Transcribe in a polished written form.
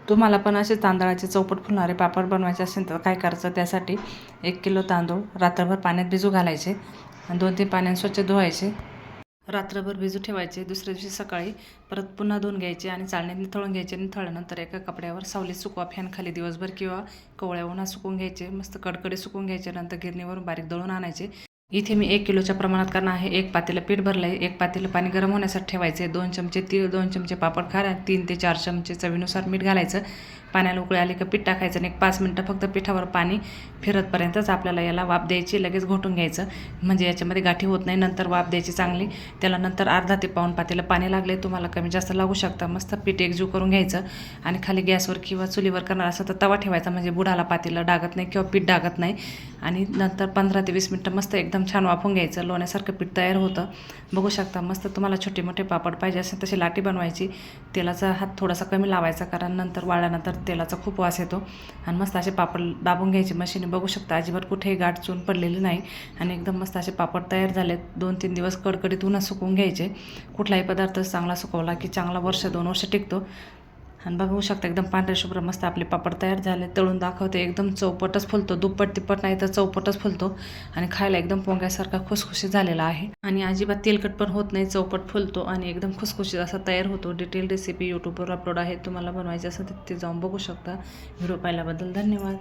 तुम्हाला पण असे तांदळाचे चौपट फुलणारे पापड बनवायचे असेल तर काय करायचं, त्यासाठी 1 किलो तांदूळ रात्रभर पाण्यात भिजू घालायचे आणि 2-3 पाण्याने स्वच्छ धुवायचे. रात्रभर भिजू ठेवायचे. दुसऱ्या दिवशी सकाळी परत पुन्हा धुवून घ्यायचे आणि चाळणीत निथळून घ्यायचे. निथळल्यानंतर एका कपड्यावर सावलीत सुकवा, फॅनखाली दिवसभर किंवा कोवळ्या उन्हात सुकवून घ्यायचे. मस्त कडकडीत सुकवून घ्यायचे. नंतर गिरणीवरून बारीक दळून आणायचे. इथे मी 1 किलोच्या प्रमाणात करणार आहे. 1 पातेलं पीठ भरलं आहे. 1 पातेलं पाणी गरम होण्यासाठी ठेवायचे. 2 चमचे तीळ, 2 चमचे पापड खार, 3 ते 4 चमचे चवीनुसार मीठ घालायचं. पाण्याला उकळी आली का पीठ टाकायचं आणि 5 मिनटं फक्त पिठावर पाणी फिरतपर्यंतच आपल्याला याला वाफ द्यायची. लगेच घोटून घ्यायचं, म्हणजे याच्यामध्ये गाठी होत नाही. नंतर वाफ द्यायची चांगली. त्याला नंतर अर्धा ते पाऊण पातेलं पाणी लागले. तुम्हाला कमी जास्त लागू शकता. मस्त पीठ एकजीव करून घ्यायचं आणि खाली गॅसवर किंवा चुलीवर करणार असं तर तवा ठेवायचा, म्हणजे बुडाला पातेलं डागत नाही किंवा पीठ डागत नाही. आणि नंतर 15 ते 20 मिनटं मस्त एकदम छान वाफवून घ्यायचं. लोण्यासारखं पीठ तयार होतं. बघू शकता. मस्त तुम्हाला छोटे मोठे पापड पाहिजे असेल तशी लाटी बनवायची. तेलाचा हात थोडासा कमी लावायचा, कारण नंतर वाळल्यानंतर तेलाचा खूप वास येतो. आणि मस्त असे पापड दाबून घ्यायचे मशीने. बघू शकता अजिबात कुठेही गाठ चून पडलेली नाही आणि एकदम मस्त असे पापड तयार झालेत. 2-3 दिवस कडकडीत उन्हात सुकवून घ्यायचे. कुठलाही पदार्थ चांगला सुकवला की चांगला 1-2 वर्ष टिकतो. आणि बघू शकता एकदम पांढरे शुभ्र मस्त आपले पापड तयार झाले. तळून दाखवते. एकदम चौपटच फुलतो. दुप्पट तिप्पट नाही तर चौपटच फुलतो आणि खायला एकदम पोंग्यासारखा खुसखुशीत झालेला आहे. आणि अजिबात तेलकट पण होत नाही. चौपट फुलतो आणि एकदम खुसखुशीत असा तयार होतो. डिटेल रेसिपी यूट्यूबवर अपलोड आहे. तुम्हाला बनवायची असेल तर ते जाऊन बघू शकता. व्हिडिओ पाहिल्याबद्दल धन्यवाद.